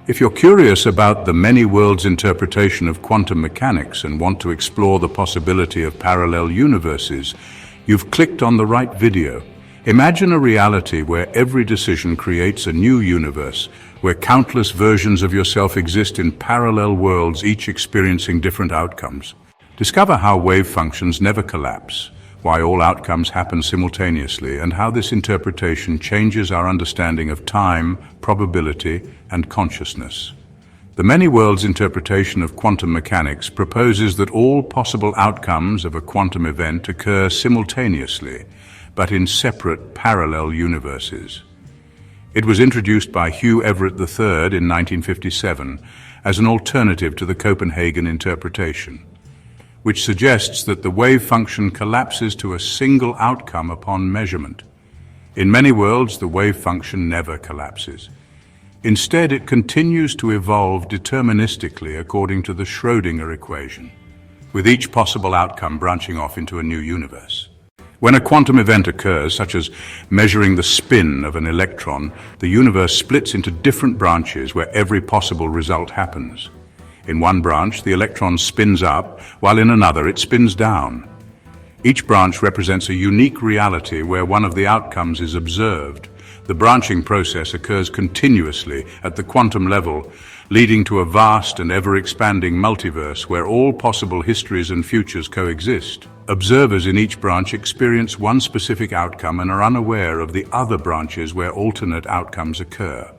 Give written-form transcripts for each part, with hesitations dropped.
If you're curious about the many worlds interpretation of quantum mechanics and want to explore the possibility of parallel universes, you've clicked on the right video. Imagine a reality where every decision creates a new universe, where countless versions of yourself exist in parallel worlds, each experiencing different outcomes. Discover how wave functions never collapse, why all outcomes happen simultaneously, and how this interpretation changes our understanding of time, probability, and consciousness. The many worlds interpretation of quantum mechanics proposes that all possible outcomes of a quantum event occur simultaneously, but in separate parallel universes. It was introduced by Hugh Everett III in 1957 as an alternative to the Copenhagen interpretation, which suggests that the wave function collapses to a single outcome upon measurement. In many worlds, the wave function never collapses. Instead, it continues to evolve deterministically according to the Schrödinger equation, with each possible outcome branching off into a new universe. When a quantum event occurs, such as measuring the spin of an electron, the universe splits into different branches where every possible result happens. In one branch, the electron spins up, while in another it spins down. Each branch represents a unique reality where one of the outcomes is observed. The branching process occurs continuously at the quantum level, leading to a vast and ever-expanding multiverse where all possible histories and futures coexist. Observers in each branch experience one specific outcome and are unaware of the other branches where alternate outcomes occur.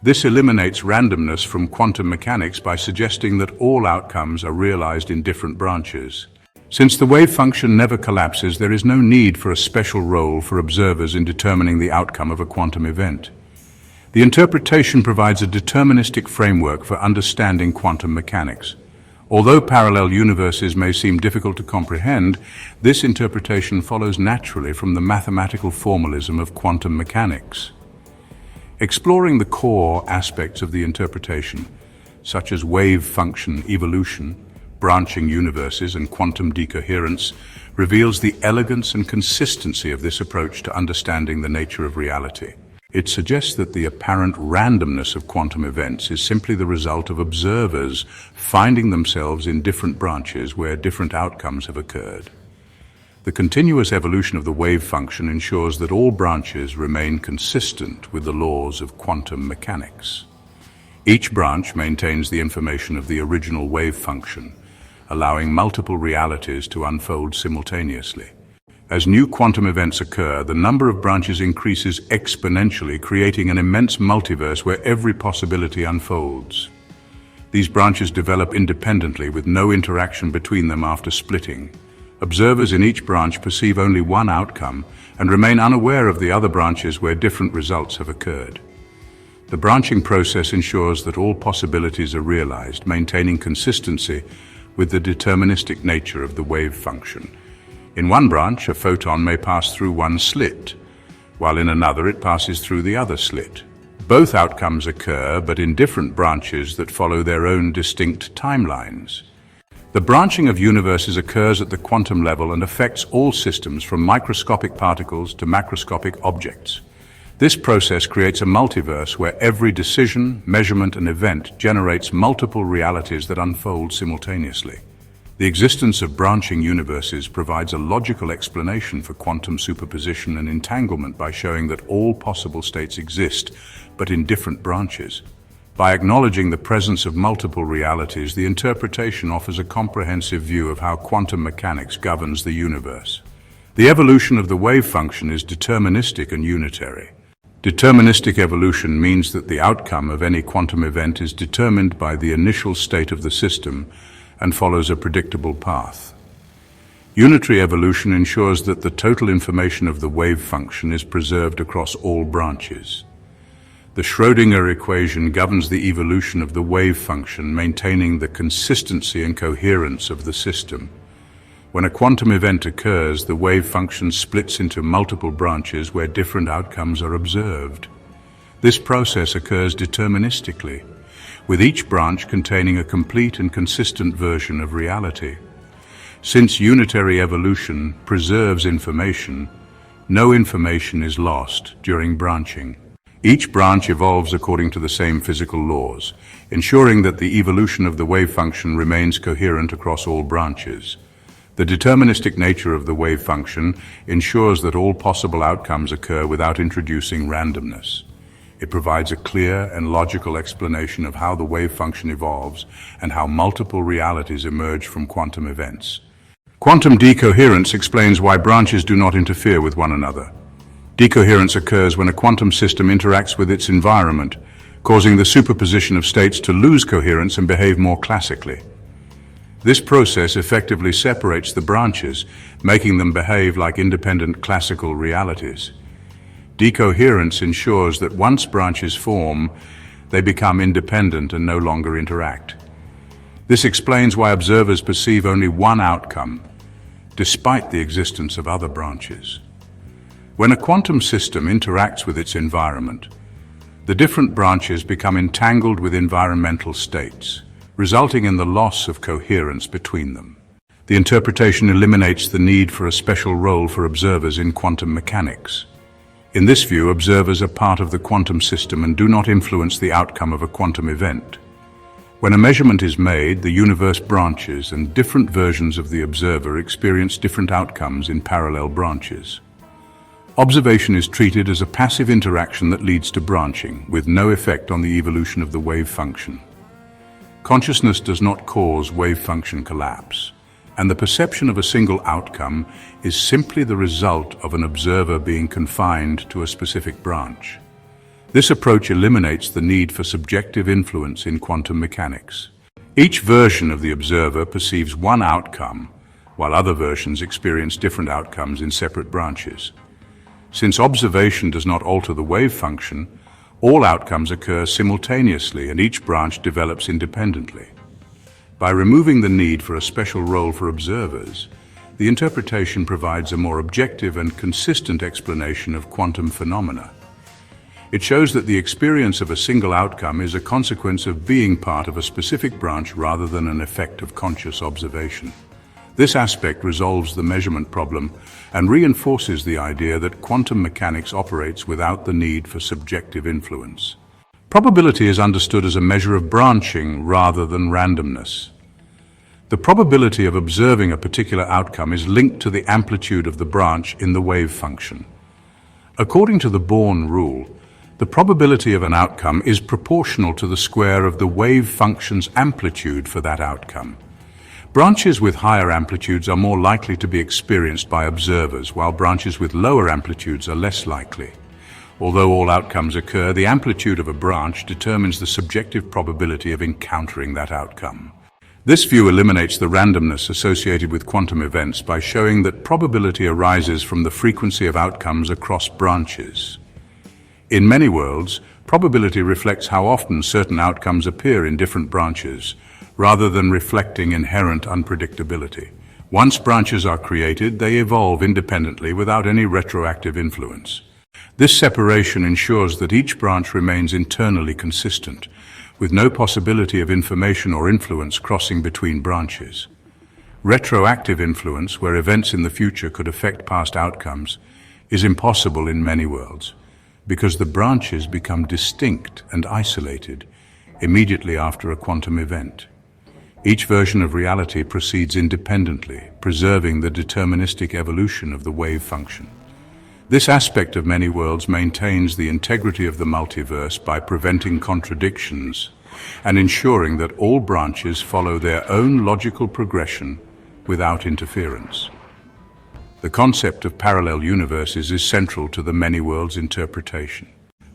This eliminates randomness from quantum mechanics by suggesting that all outcomes are realized in different branches. Since the wave function never collapses, there is no need for a special role for observers in determining the outcome of a quantum event. The interpretation provides a deterministic framework for understanding quantum mechanics. Although parallel universes may seem difficult to comprehend, this interpretation follows naturally from the mathematical formalism of quantum mechanics. Exploring the core aspects of the interpretation, such as wave function evolution, branching universes, and quantum decoherence, reveals the elegance and consistency of this approach to understanding the nature of reality. It suggests that the apparent randomness of quantum events is simply the result of observers finding themselves in different branches where different outcomes have occurred. The continuous evolution of the wave function ensures that all branches remain consistent with the laws of quantum mechanics. Each branch maintains the information of the original wave function, allowing multiple realities to unfold simultaneously. As new quantum events occur, the number of branches increases exponentially, creating an immense multiverse where every possibility unfolds. These branches develop independently with no interaction between them after splitting. Observers in each branch perceive only one outcome and remain unaware of the other branches where different results have occurred. The branching process ensures that all possibilities are realized, maintaining consistency with the deterministic nature of the wave function. In one branch, a photon may pass through one slit, while in another it passes through the other slit. Both outcomes occur, but in different branches that follow their own distinct timelines. The branching of universes occurs at the quantum level and affects all systems from microscopic particles to macroscopic objects. This process creates a multiverse where every decision, measurement, and event generates multiple realities that unfold simultaneously. The existence of branching universes provides a logical explanation for quantum superposition and entanglement by showing that all possible states exist, but in different branches. By acknowledging the presence of multiple realities, the interpretation offers a comprehensive view of how quantum mechanics governs the universe. The evolution of the wave function is deterministic and unitary. Deterministic evolution means that the outcome of any quantum event is determined by the initial state of the system and follows a predictable path. Unitary evolution ensures that the total information of the wave function is preserved across all branches. The Schrödinger equation governs the evolution of the wave function, maintaining the consistency and coherence of the system. When a quantum event occurs, the wave function splits into multiple branches where different outcomes are observed. This process occurs deterministically, with each branch containing a complete and consistent version of reality. Since unitary evolution preserves information, no information is lost during branching. Each branch evolves according to the same physical laws, ensuring that the evolution of the wave function remains coherent across all branches. The deterministic nature of the wave function ensures that all possible outcomes occur without introducing randomness. It provides a clear and logical explanation of how the wave function evolves and how multiple realities emerge from quantum events. Quantum decoherence explains why branches do not interfere with one another. Decoherence occurs when a quantum system interacts with its environment, causing the superposition of states to lose coherence and behave more classically. This process effectively separates the branches, making them behave like independent classical realities. Decoherence ensures that once branches form, they become independent and no longer interact. This explains why observers perceive only one outcome, despite the existence of other branches. When a quantum system interacts with its environment, the different branches become entangled with environmental states, resulting in the loss of coherence between them. The interpretation eliminates the need for a special role for observers in quantum mechanics. In this view, observers are part of the quantum system and do not influence the outcome of a quantum event. When a measurement is made, the universe branches and different versions of the observer experience different outcomes in parallel branches. Observation is treated as a passive interaction that leads to branching, with no effect on the evolution of the wave function. Consciousness does not cause wave function collapse, and the perception of a single outcome is simply the result of an observer being confined to a specific branch. This approach eliminates the need for subjective influence in quantum mechanics. Each version of the observer perceives one outcome, while other versions experience different outcomes in separate branches. Since observation does not alter the wave function, all outcomes occur simultaneously and each branch develops independently. By removing the need for a special role for observers, the interpretation provides a more objective and consistent explanation of quantum phenomena. It shows that the experience of a single outcome is a consequence of being part of a specific branch rather than an effect of conscious observation. This aspect resolves the measurement problem and reinforces the idea that quantum mechanics operates without the need for subjective influence. Probability is understood as a measure of branching rather than randomness. The probability of observing a particular outcome is linked to the amplitude of the branch in the wave function. According to the Born rule, the probability of an outcome is proportional to the square of the wave function's amplitude for that outcome. Branches with higher amplitudes are more likely to be experienced by observers, while branches with lower amplitudes are less likely. Although all outcomes occur, the amplitude of a branch determines the subjective probability of encountering that outcome. This view eliminates the randomness associated with quantum events by showing that probability arises from the frequency of outcomes across branches. In many worlds, probability reflects how often certain outcomes appear in different branches, rather than reflecting inherent unpredictability. Once branches are created, they evolve independently without any retroactive influence. This separation ensures that each branch remains internally consistent, with no possibility of information or influence crossing between branches. Retroactive influence, where events in the future could affect past outcomes, is impossible in many worlds, because the branches become distinct and isolated immediately after a quantum event. Each version of reality proceeds independently, preserving the deterministic evolution of the wave function. This aspect of many worlds maintains the integrity of the multiverse by preventing contradictions and ensuring that all branches follow their own logical progression without interference. The concept of parallel universes is central to the many worlds interpretation.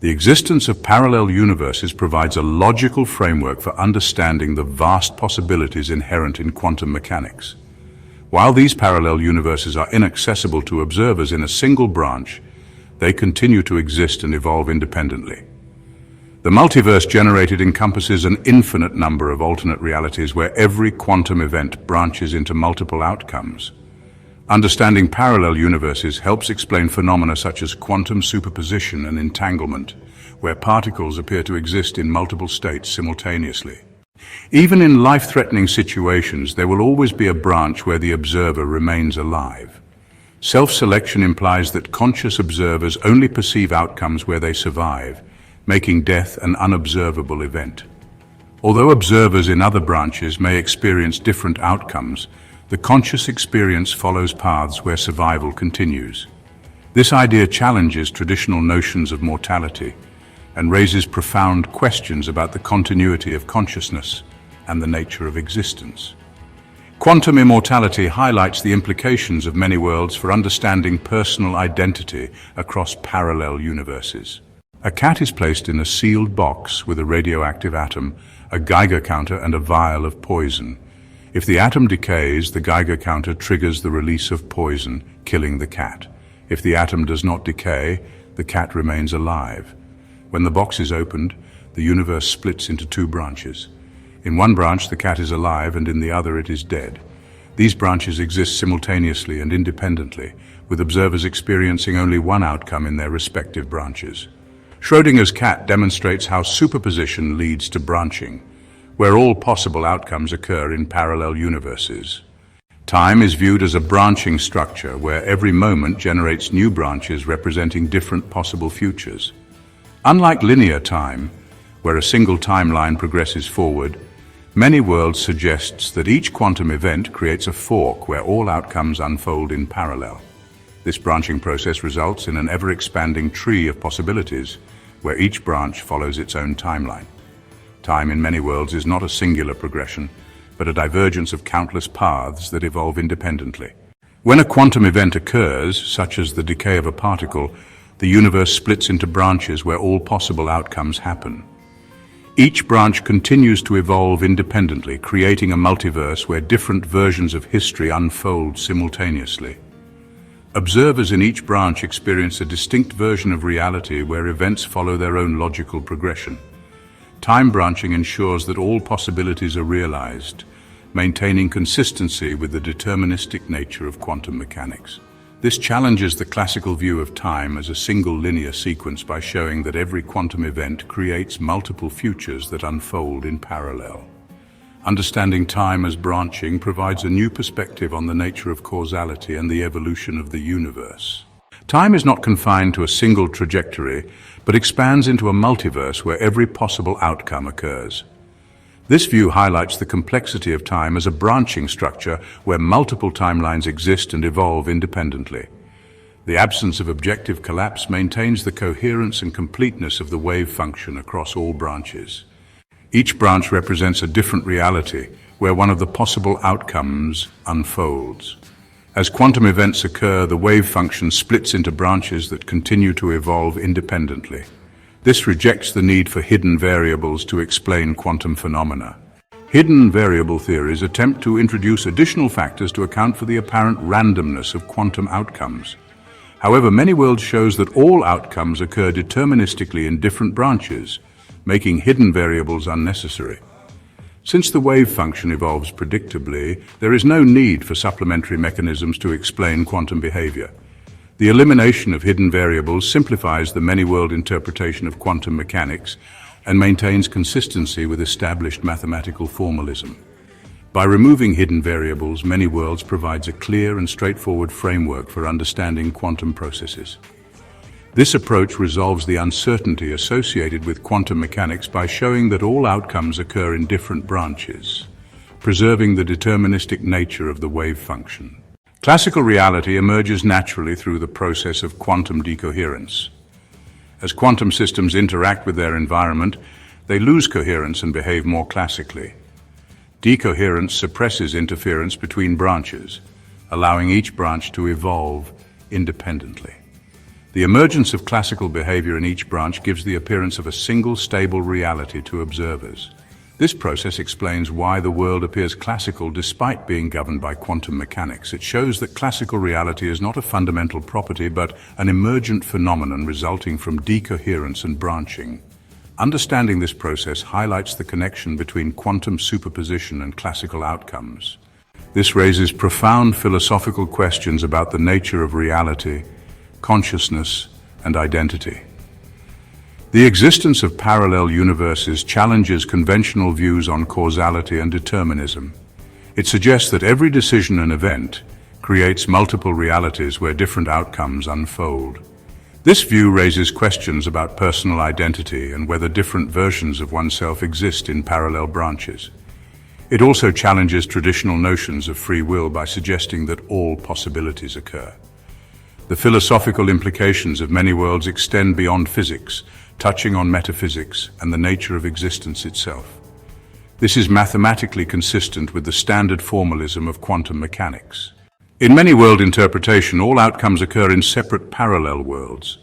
The existence of parallel universes provides a logical framework for understanding the vast possibilities inherent in quantum mechanics. While these parallel universes are inaccessible to observers in a single branch, they continue to exist and evolve independently. The multiverse generated encompasses an infinite number of alternate realities where every quantum event branches into multiple outcomes. Understanding parallel universes helps explain phenomena such as quantum superposition and entanglement, where particles appear to exist in multiple states simultaneously. Even in life-threatening situations, there will always be a branch where the observer remains alive. Self-selection implies that conscious observers only perceive outcomes where they survive, making death an unobservable event. Although observers in other branches may experience different outcomes, the conscious experience follows paths where survival continues. This idea challenges traditional notions of mortality and raises profound questions about the continuity of consciousness and the nature of existence. Quantum immortality highlights the implications of many worlds for understanding personal identity across parallel universes. A cat is placed in a sealed box with a radioactive atom, a Geiger counter, and a vial of poison. If the atom decays, the Geiger counter triggers the release of poison, killing the cat. If the atom does not decay, the cat remains alive. When the box is opened, the universe splits into two branches. In one branch, the cat is alive, and in the other, it is dead. These branches exist simultaneously and independently, with observers experiencing only one outcome in their respective branches. Schrödinger's cat demonstrates how superposition leads to branching, where all possible outcomes occur in parallel universes. Time is viewed as a branching structure where every moment generates new branches representing different possible futures. Unlike linear time, where a single timeline progresses forward, many worlds suggests that each quantum event creates a fork where all outcomes unfold in parallel. This branching process results in an ever-expanding tree of possibilities, where each branch follows its own timeline. Time in many worlds is not a singular progression, but a divergence of countless paths that evolve independently. When a quantum event occurs, such as the decay of a particle, the universe splits into branches where all possible outcomes happen. Each branch continues to evolve independently, creating a multiverse where different versions of history unfold simultaneously. Observers in each branch experience a distinct version of reality where events follow their own logical progression. Time branching ensures that all possibilities are realized, maintaining consistency with the deterministic nature of quantum mechanics. This challenges the classical view of time as a single linear sequence by showing that every quantum event creates multiple futures that unfold in parallel. Understanding time as branching provides a new perspective on the nature of causality and the evolution of the universe. Time is not confined to a single trajectory, but expands into a multiverse where every possible outcome occurs. This view highlights the complexity of time as a branching structure where multiple timelines exist and evolve independently. The absence of objective collapse maintains the coherence and completeness of the wave function across all branches. Each branch represents a different reality where one of the possible outcomes unfolds. As quantum events occur, the wave function splits into branches that continue to evolve independently. This rejects the need for hidden variables to explain quantum phenomena. Hidden variable theories attempt to introduce additional factors to account for the apparent randomness of quantum outcomes. However, many worlds shows that all outcomes occur deterministically in different branches, making hidden variables unnecessary. Since the wave function evolves predictably, there is no need for supplementary mechanisms to explain quantum behavior. The elimination of hidden variables simplifies the many-world interpretation of quantum mechanics and maintains consistency with established mathematical formalism. By removing hidden variables, many worlds provides a clear and straightforward framework for understanding quantum processes. This approach resolves the uncertainty associated with quantum mechanics by showing that all outcomes occur in different branches, preserving the deterministic nature of the wave function. Classical reality emerges naturally through the process of quantum decoherence. As quantum systems interact with their environment, they lose coherence and behave more classically. Decoherence suppresses interference between branches, allowing each branch to evolve independently. The emergence of classical behavior in each branch gives the appearance of a single stable reality to observers. This process explains why the world appears classical despite being governed by quantum mechanics. It shows that classical reality is not a fundamental property but an emergent phenomenon resulting from decoherence and branching. Understanding this process highlights the connection between quantum superposition and classical outcomes. This raises profound philosophical questions about the nature of reality, consciousness, and identity. The existence of parallel universes challenges conventional views on causality and determinism. It suggests that every decision and event creates multiple realities where different outcomes unfold. This view raises questions about personal identity and whether different versions of oneself exist in parallel branches. It also challenges traditional notions of free will by suggesting that all possibilities occur. The philosophical implications of many worlds extend beyond physics, touching on metaphysics and the nature of existence itself. This is mathematically consistent with the standard formalism of quantum mechanics. In many world interpretation, all outcomes occur in separate parallel worlds.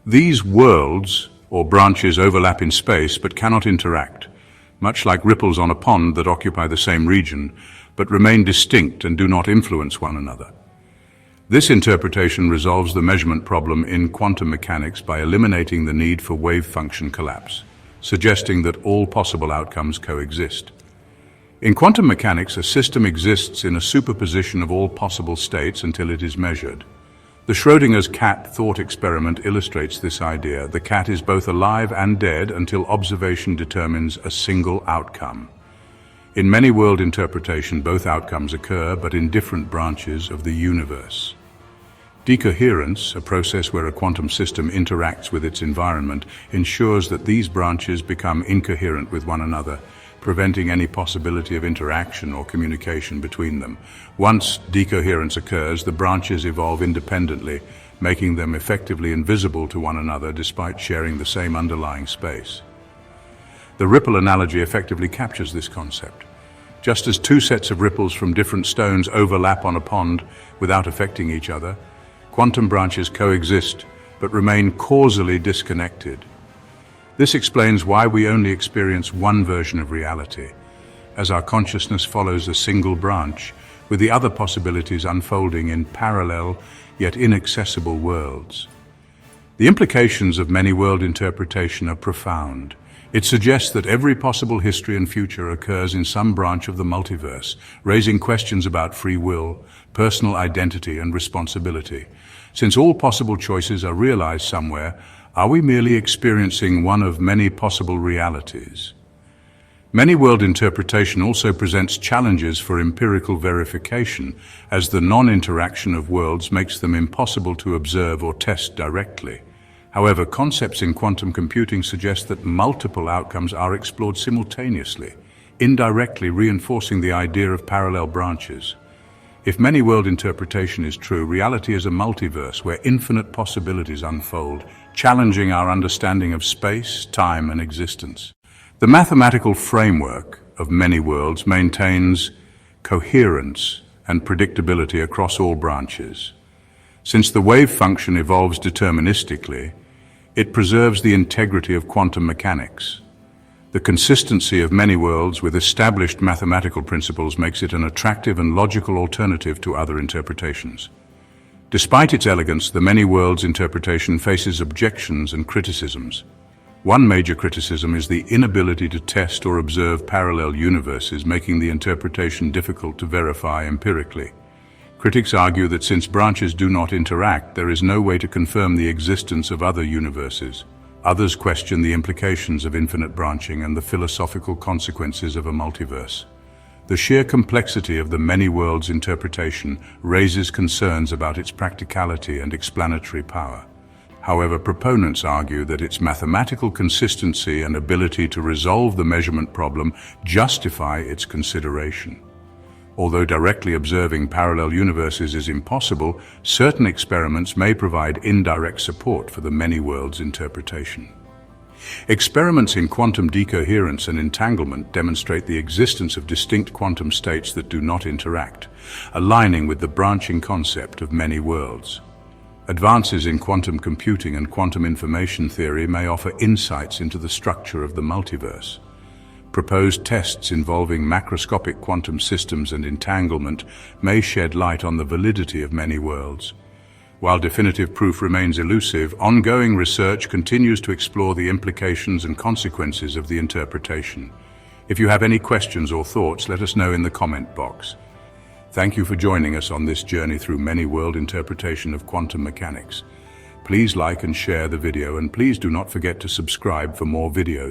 These worlds, or branches, overlap in space but cannot interact, much like ripples on a pond that occupy the same region, but remain distinct and do not influence one another. This interpretation resolves the measurement problem in quantum mechanics by eliminating the need for wave function collapse, suggesting that all possible outcomes coexist. In quantum mechanics, a system exists in a superposition of all possible states until it is measured. The Schrödinger's cat thought experiment illustrates this idea. The cat is both alive and dead until observation determines a single outcome. In many world interpretation, both outcomes occur, but in different branches of the universe. Decoherence, a process where a quantum system interacts with its environment, ensures that these branches become incoherent with one another, preventing any possibility of interaction or communication between them. Once decoherence occurs, the branches evolve independently, making them effectively invisible to one another despite sharing the same underlying space. The ripple analogy effectively captures this concept. Just as two sets of ripples from different stones overlap on a pond without affecting each other, quantum branches coexist but remain causally disconnected. This explains why we only experience one version of reality, as our consciousness follows a single branch, with the other possibilities unfolding in parallel yet inaccessible worlds. The implications of many world interpretation are profound. It suggests that every possible history and future occurs in some branch of the multiverse, raising questions about free will, personal identity, and responsibility. Since all possible choices are realized somewhere, are we merely experiencing one of many possible realities? Many world interpretation also presents challenges for empirical verification, as the non-interaction of worlds makes them impossible to observe or test directly. However, concepts in quantum computing suggest that multiple outcomes are explored simultaneously, indirectly reinforcing the idea of parallel branches. If many world interpretation is true, reality is a multiverse where infinite possibilities unfold, challenging our understanding of space, time, and existence. The mathematical framework of many worlds maintains coherence and predictability across all branches. Since the wave function evolves deterministically, it preserves the integrity of quantum mechanics. The consistency of many worlds with established mathematical principles makes it an attractive and logical alternative to other interpretations. Despite its elegance, the many worlds interpretation faces objections and criticisms. One major criticism is the inability to test or observe parallel universes, making the interpretation difficult to verify empirically. Critics argue that since branches do not interact, there is no way to confirm the existence of other universes. Others question the implications of infinite branching and the philosophical consequences of a multiverse. The sheer complexity of the many worlds interpretation raises concerns about its practicality and explanatory power. However, proponents argue that its mathematical consistency and ability to resolve the measurement problem justify its consideration. Although directly observing parallel universes is impossible, certain experiments may provide indirect support for the many worlds interpretation. Experiments in quantum decoherence and entanglement demonstrate the existence of distinct quantum states that do not interact, aligning with the branching concept of many worlds. Advances in quantum computing and quantum information theory may offer insights into the structure of the multiverse. Proposed tests involving macroscopic quantum systems and entanglement may shed light on the validity of many worlds. While definitive proof remains elusive, ongoing research continues to explore the implications and consequences of the interpretation. If you have any questions or thoughts, let us know in the comment box. Thank you for joining us on this journey through many world interpretation of quantum mechanics. Please like and share the video, and please do not forget to subscribe for more videos.